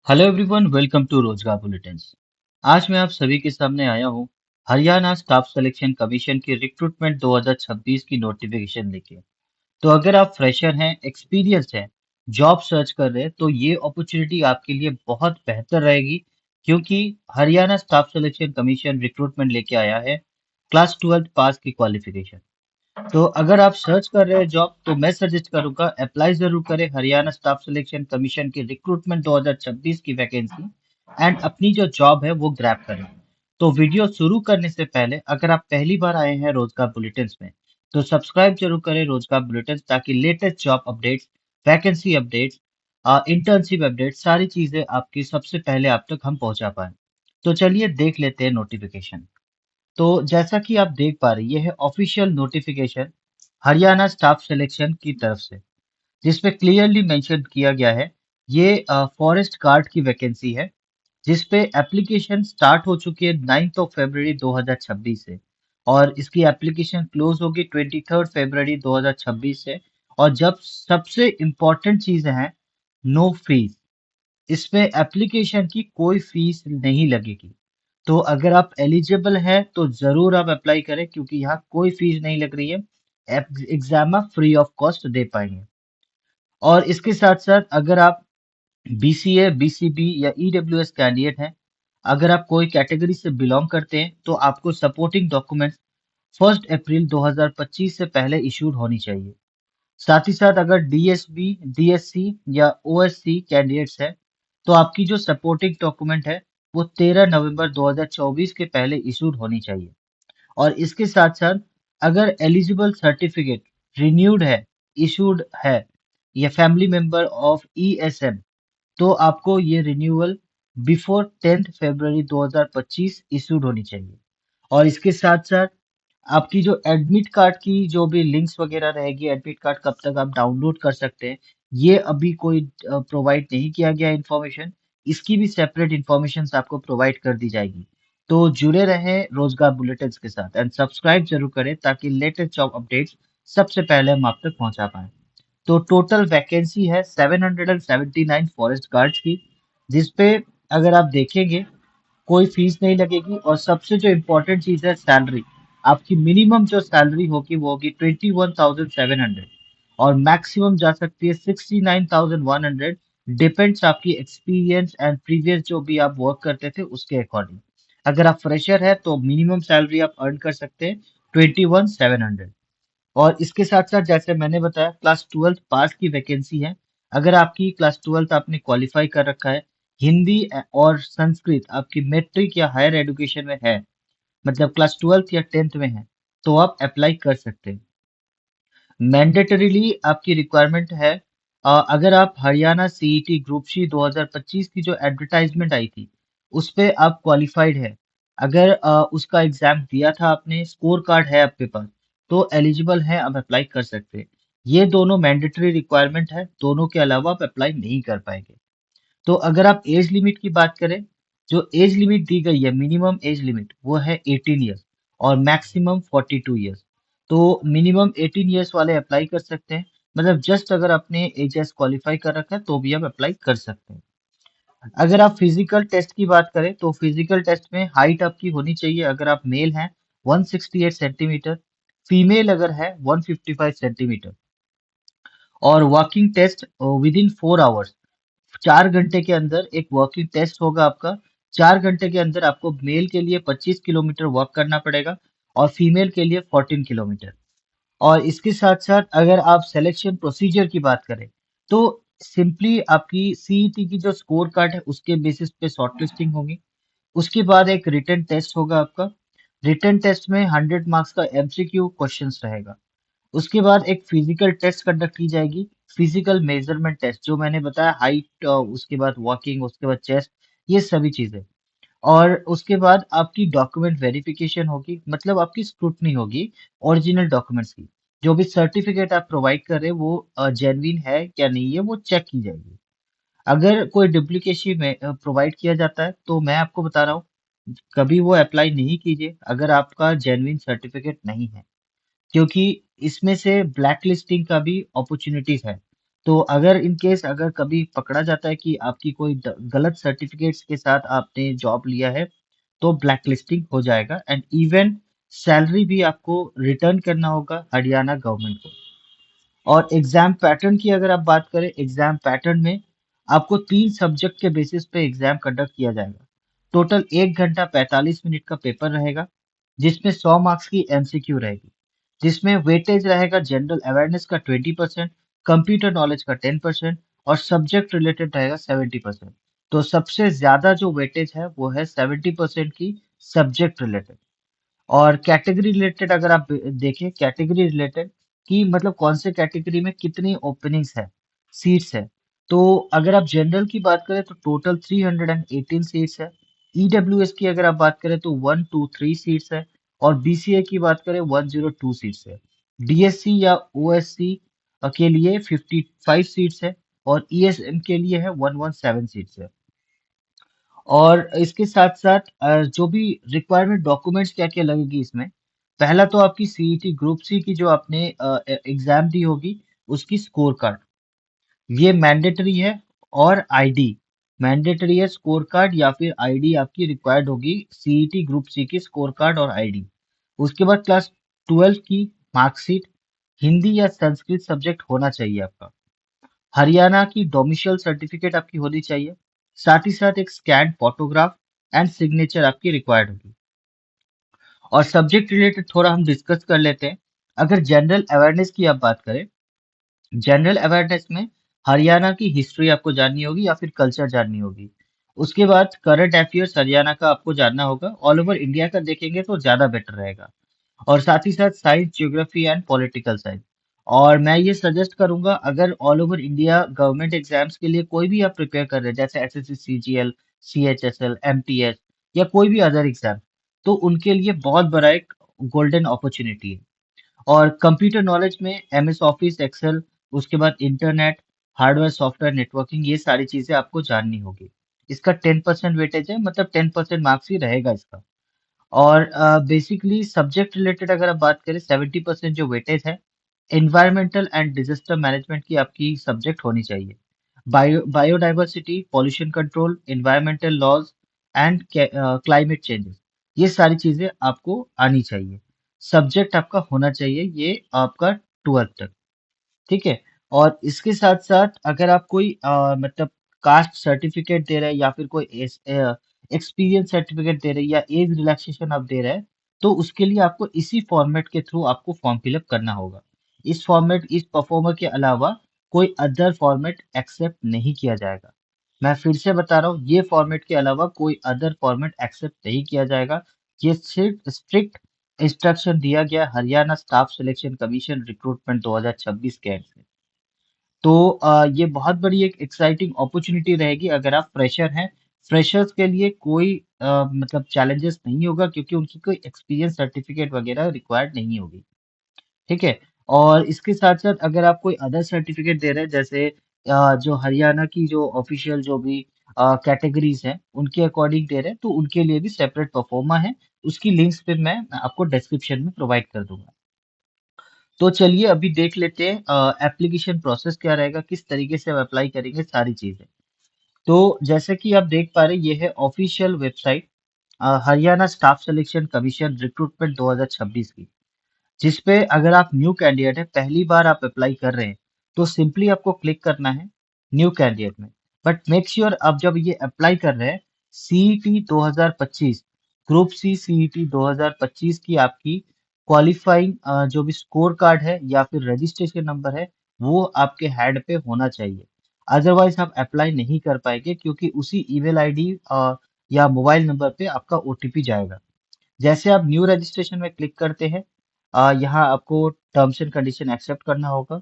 Hello everyone, welcome to रोजगार bulletins. आज मैं आप सभी के सामने आया हूँ हरियाणा स्टाफ सिलेक्शन कमीशन की रिक्रूटमेंट 2026 की नोटिफिकेशन लेके। तो अगर आप फ्रेशर हैं, एक्सपीरियंस हैं, जॉब सर्च कर रहे हैं, तो ये अपॉर्चुनिटी आपके लिए बहुत बेहतर रहेगी, क्योंकि Haryana staff selection commission recruitment लेके आया है क्लास 12 पास की क्वालिफिकेशन। तो अगर आप सर्च कर रहे हैं जॉब, तो मैं सजेस्ट करूंगा अप्लाई जरूर करें हरियाणा स्टाफ सिलेक्शन कमीशन की रिक्रूटमेंट 2026 की वैकेंसी, एंड अपनी जो जॉब है वो ग्रैब करें। तो वीडियो शुरू करने से पहले अगर आप पहली बार आए हैं रोजगार बुलेटिन्स में, तो सब्सक्राइब जरूर करें रोजगार बुलेटिन्स, ताकि latest job updates, vacancy updates, internship update, सारी चीजें आपकी सबसे पहले आप तक हम पहुंचा पाए। तो चलिए देख लेते हैं नोटिफिकेशन। तो जैसा कि आप देख पा रहे हैं, ये है official notification Haryana staff selection की तरफ से, जिसपे क्लियरली मेंशन किया गया है ये फॉरेस्ट गार्ड की वैकेंसी है, जिसपे एप्लीकेशन स्टार्ट हो चुकी है 9 फरवरी 2026 से, और इसकी एप्लीकेशन क्लोज होगी 23 फरवरी 2026 से। और जब सबसे इम्पोर्टेंट चीज है, नो फीस, इसमें एप्लीकेशन की कोई फीस नहीं लगेगी। तो अगर आप एलिजिबल हैं तो जरूर आप अप्लाई करें, क्योंकि यहाँ कोई फीस नहीं लग रही है। एग्जाम आप फ्री ऑफ कॉस्ट दे पाएंगे। और इसके साथ साथ अगर आप बीसीए, बीसीबी या ईडब्ल्यूएस कैंडिडेट हैं, अगर आप कोई कैटेगरी से बिलोंग करते हैं, तो आपको सपोर्टिंग डॉक्यूमेंट्स 1 अप्रैल 2025 से पहले इशूड होनी चाहिए। साथ ही साथ अगर डीएसबी, डीएससी या ओएससी कैंडिडेट्स हैं, तो आपकी जो सपोर्टिंग डॉक्यूमेंट है वो 13 नवंबर 2024 के पहले इशूड होनी चाहिए। और इसके साथ साथ अगर एलिजिबल सर्टिफिकेट रिन्यूड है, इशूड है, या फैमिली मेंबर ऑफ ईएसएम, तो आपको ये रिन्यूअल बिफोर 10 फरवरी 2025 इशूड होनी चाहिए। और इसके साथ साथ आपकी जो एडमिट कार्ड की जो भी लिंक्स वगैरह रहेगी, एडमिट कार्ड कब तक आप डाउनलोड कर सकते हैं, ये अभी कोई प्रोवाइड नहीं किया गया इन्फॉर्मेशन। इसकी भी सेपरेट इन्फॉर्मेशन आपको प्रोवाइड कर दी जाएगी। तो जुड़े रहें रोजगार बुलेटिन्स के साथ, एंड सब्सक्राइब जरूर करें, ताकि लेटेस्ट जॉब अपडेट्स सबसे पहले हम आप तक पहुंचा पाएं। तो टोटल वैकेंसी है 779 फॉरेस्ट गार्ड्स की, जिसपे अगर आप देखेंगे कोई फीस नहीं लगेगी। और सबसे जो इम्पोर्टेंट चीज है, सैलरी, आपकी मिनिमम जो सैलरी होगी वो होगी 21,700, और मैक्सिमम जा सकती है 69,100। डिपेंड्स आपकी एक्सपीरियंस एंड प्रीवियस जो भी आप वर्क करते थे उसके अकॉर्डिंग। अगर आप फ्रेशर है तो मिनिमम सैलरी आप अर्न कर सकते हैं 21,700। और इसके साथ साथ जैसे मैंने बताया, क्लास 12 पास की वैकेंसी है। अगर आपकी क्लास 12 आपने क्वालिफाई कर रखा है, हिंदी और संस्कृत आपकी मैट्रिक या हायर एजुकेशन में है, मतलब क्लास 12 या 10th में है, तो आप अप्लाई कर सकते हैं। मैंडेटरीली आपकी रिक्वायरमेंट है, अगर आप हरियाणा सीईटी ग्रुप सी 2025 की जो एडवर्टाइजमेंट आई थी, उस पे आप क्वालिफाइड है, अगर उसका एग्जाम दिया था आपने, स्कोर कार्ड है आपके पास, तो एलिजिबल है, आप अप्लाई कर सकते हैं। ये दोनों मैंडेटरी रिक्वायरमेंट है, दोनों के अलावा आप अप्लाई नहीं कर पाएंगे। तो अगर आप एज लिमिट की बात करें, जो एज लिमिट दी गई है, मिनिमम एज लिमिट वो है 18 ईयर्स, और मैक्सिमम 42 ईयर्स। तो मिनिमम 18 ईयर्स वाले अप्लाई कर सकते हैं, मतलब जस्ट अगर आपने एचएस क्वालिफाई कर रखा है तो भी आप अप्लाई कर सकते हैं। अगर आप फिजिकल टेस्ट की बात करें, तो फिजिकल टेस्ट में हाइट आपकी होनी चाहिए, अगर आप मेल हैं 168 सेंटीमीटर, फीमेल अगर है 155 सेंटीमीटर। और working test within 4 hours, 4 घंटे के अंदर एक वर्किंग टेस्ट होगा आपका। 4 घंटे के अंदर आपको मेल के लिए 25 किलोमीटर वॉक करना पड़ेगा, और फीमेल के लिए 14 किलोमीटर। और इसके साथ साथ अगर आप सिलेक्शन प्रोसीजर की बात करें, तो सिंपली आपकी सीईटी की जो स्कोर कार्ड है उसके बेसिस पे शॉर्टलिस्टिंग होगी। उसके बाद एक रिटन टेस्ट होगा आपका। रिटन टेस्ट में 100 मार्क्स का एमसीक्यू क्वेश्चंस रहेगा। उसके बाद एक फिजिकल टेस्ट कंडक्ट की जाएगी, फिजिकल मेजरमेंट टेस्ट, जो मैंने बताया, हाइट, उसके बाद वॉकिंग, उसके बाद चेस्ट, ये सभी चीजें। और उसके बाद आपकी डॉक्यूमेंट वेरिफिकेशन होगी, मतलब आपकी स्क्रूटनी होगी ओरिजिनल डॉक्यूमेंट्स की। जो भी सर्टिफिकेट आप प्रोवाइड कर रहे हैं वो जेन्युइन है क्या नहीं है, वो चेक की जाएगी। अगर कोई डुप्लीकेसी में प्रोवाइड किया जाता है, तो मैं आपको बता रहा हूँ, कभी वो अप्लाई नहीं कीजिए अगर आपका जेन्युइन सर्टिफिकेट नहीं है, क्योंकि इसमें से ब्लैक लिस्टिंग का भी अपॉर्चुनिटीज है। तो अगर इन केस अगर कभी पकड़ा जाता है कि आपकी कोई गलत सर्टिफिकेट्स के साथ आपने जॉब लिया है, तो ब्लैकलिस्टिंग हो जाएगा एंड इवन सैलरी भी आपको रिटर्न करना होगा हरियाणा गवर्नमेंट को। और एग्जाम पैटर्न की अगर आप बात करें, एग्जाम पैटर्न में आपको 3 सब्जेक्ट के बेसिस पे एग्जाम कंडक्ट किया जाएगा। टोटल 1 घंटा 45 मिनट का पेपर रहेगा, जिसमें 100 मार्क्स की एमसीक्यू रहेगी, जिसमें वेटेज रहेगा जनरल अवेयरनेस का 20%, कंप्यूटर नॉलेज का 10% और सब्जेक्ट रिलेटेड रहेगा 70%। तो सबसे ज्यादा जो वेटेज है वो है 70% की सब्जेक्ट रिलेटेड। और कैटेगरी रिलेटेड अगर आप देखें, कैटेगरी रिलेटेड कि मतलब कौन से कैटेगरी में कितनी ओपनिंग्स है, सीट्स है। तो अगर आप जनरल की बात करें तो टोटल 318 सीट्स है। ईडब्ल्यूएस की अगर आप बात करें तो 123 सीट्स है। और बीसीए की बात करें 102 सीट्स है। डीएससी या ओएससी के लिए 55 सीट्स है। और ईएसएम के लिए है 117 सीट्स है। और इसके साथ साथ जो भी रिक्वायरमेंट डॉक्यूमेंट्स क्या क्या लगेगी इसमें, पहला तो आपकी सीईटी ग्रुप सी की जो आपने एग्जाम दी होगी, उसकी स्कोर कार्ड, ये मैंडेटरी है। और आईडी मैंडेटरी है, स्कोर कार्ड या फिर आईडी आपकी रिक्वायर्ड होगी, सीईटी ग्रुप सी की स्कोर कार्ड और आईडी। उसके बाद क्लास 12 की मार्कशीट, हिंदी या संस्कृत सब्जेक्ट होना चाहिए आपका। हरियाणा की डोमिसाइल सर्टिफिकेट आपकी होनी चाहिए। साथ ही साथ एक स्कैन फोटोग्राफ एंड सिग्नेचर आपकी रिक्वायर्ड होगी। और सब्जेक्ट रिलेटेड थोड़ा हम डिस्कस कर लेते हैं। अगर जनरल अवेयरनेस की आप बात करें, जनरल अवेयरनेस में हरियाणा की हिस्ट्री आपको जाननी होगी या फिर कल्चर जाननी होगी। उसके बाद करंट अफेयर्स हरियाणा का आपको जानना होगा, ऑल ओवर इंडिया का देखेंगे तो ज्यादा बेटर रहेगा। और साथ ही साथ science, geography and political science. और मैं ये सजेस्ट करूंगा, अगर all over India government exams के लिए कोई भी आप प्रिपेयर कर रहे हैं, जैसे एसएससी, सीजीएल, सीएचएसएल, एमटीएस या कोई भी अदर एग्जाम, तो उनके लिए बहुत बड़ा एक गोल्डन अपॉर्चुनिटी है। और कंप्यूटर नॉलेज में एमएस ऑफिस, एक्सेल, उसके बाद इंटरनेट, हार्डवेयर, सॉफ्टवेयर, नेटवर्किंग, ये सारी चीजें आपको जाननी होगी। इसका 10% वेटेज है, मतलब 10% मार्क्स ही रहेगा इसका। और बेसिकली सब्जेक्ट रिलेटेड अगर आप बात करें, 70% जो वेटेज है, एनवायरमेंटल एंड डिजास्टर मैनेजमेंट की आपकी सब्जेक्ट होनी चाहिए। Biodiversity, pollution control, environmental laws and climate changes, ये सारी चीजें आपको आनी चाहिए। सब्जेक्ट आपका होना चाहिए ये आपका 12th तक। ठीक है। और इसके साथ साथ अगर आप कोई मतलब कास्ट सर्टिफिकेट दे रहे हैं या फिर कोई एक्सपीरियंस सर्टिफिकेट दे रहे हैं या एज रिलैक्सेशन आप दे रहे हैं, तो उसके लिए आपको इसी फॉर्मेट के थ्रू आपको फॉर्म फिलअप करना होगा। इस फॉर्मेट, इस परफॉर्मर के अलावा कोई अदर फॉर्मेट एक्सेप्ट नहीं किया जाएगा। मैं फिर से बता रहा हूँ, ये फॉर्मेट के अलावा कोई अदर फॉर्मेट एक्सेप्ट नहीं किया जाएगा। ये सिर्फ स्ट्रिक्ट इंस्ट्रक्शन दिया गया Haryana staff selection commission recruitment 2026 के एंड से। तो ये बहुत बड़ी एक एक्साइटिंग अपॉर्चुनिटी रहेगी अगर आप फ्रेशर हैं। फ्रेशर्स के लिए कोई मतलब चैलेंजेस नहीं होगा, क्योंकि उनकी कोई एक्सपीरियंस सर्टिफिकेट वगैरह रिक्वायर्ड नहीं होगी। ठीक है। और इसके साथ साथ अगर आप कोई अदर सर्टिफिकेट दे रहे हैं, जैसे जो हरियाणा की जो ऑफिशियल जो भी कैटेगरीज हैं उनके अकॉर्डिंग दे रहे हैं, तो उनके लिए भी सेपरेट परफॉर्मा है। उसकी लिंक्स फिर मैं आपको डिस्क्रिप्शन में प्रोवाइड कर दूंगा। तो चलिए अभी देख लेते हैं एप्लीकेशन प्रोसेस क्या रहेगा, किस तरीके से हम अप्लाई करेंगे सारी चीजें। तो जैसे कि आप देख पा रहे हैं, ये है official website Haryana staff selection commission recruitment 2026 की, जिस पे अगर आप न्यू कैंडिडेट है, पहली बार आप अप्लाई कर रहे हैं, तो सिंपली आपको क्लिक करना है न्यू कैंडिडेट में। बट मेक श्योर आप जब ये अप्लाई कर रहे हैं, सीईटी 2025, ग्रुप सी सीईटी 2025 की आपकी क्वालिफाइंग जो भी स्कोर कार्ड है या फिर रजिस्ट्रेशन नंबर है, वो आपके हैंड पे होना चाहिए। अदरवाइज आप अप्लाई नहीं कर पाएंगे, क्योंकि उसी ईमेल आईडी या मोबाइल नंबर पे आपका ओटीपी जाएगा। जैसे आप न्यू रजिस्ट्रेशन में क्लिक करते हैं, यहाँ आपको टर्म्स एंड कंडीशन एक्सेप्ट करना होगा।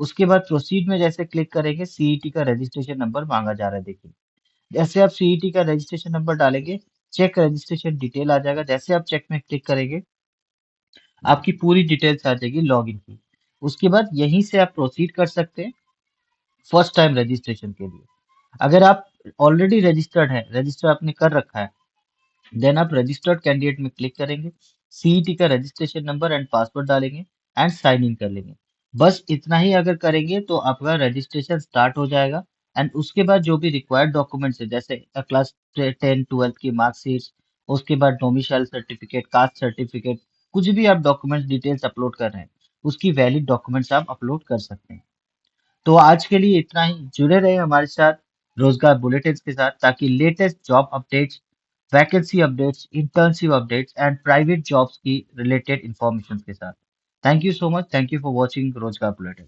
उसके बाद प्रोसीड में जैसे क्लिक करेंगे, सीईटी का रजिस्ट्रेशन नंबर मांगा जा रहा है, देखिए। जैसे आप सीईटी का रजिस्ट्रेशन नंबर डालेंगे, चेक रजिस्ट्रेशन डिटेल आ जाएगा। जैसे आप चेक में क्लिक करेंगे, आपकी पूरी डिटेल्स आ जाएगी लॉगिन की। उसके बाद यहीं से आप प्रोसीड कर सकते हैं फर्स्ट टाइम रजिस्ट्रेशन के लिए। अगर आप ऑलरेडी रजिस्टर्ड है, रजिस्टर आपने कर रखा है, देन आप रजिस्टर्ड कैंडिडेट में क्लिक करेंगे, सीईटी का रजिस्ट्रेशन नंबर एंड पासवर्ड डालेंगे एंड साइन इन कर लेंगे। बस इतना ही अगर करेंगे तो आपका रजिस्ट्रेशन स्टार्ट हो जाएगा। एंड उसके बाद जो भी रिक्वायर्ड डॉक्यूमेंट्स है, जैसे क्लास 10 12 की मार्कशीट, उसके बाद डोमिसाइल सर्टिफिकेट, कास्ट सर्टिफिकेट, कुछ भी आप डॉक्यूमेंट्स डिटेल्स अपलोड कर रहे हैं, उसकी वैलिड डॉक्यूमेंट्स आप अपलोड कर सकते हैं। तो आज के लिए इतना ही। जुड़े रहे हमारे साथ रोजगार बुलेटिन के साथ, ताकि latest job updates, vacancy updates, internship updates and private jobs की रिलेटेड इंफॉर्मेशन के साथ। Thank you so much. Thank you for watching रोजगार बुलेटिन।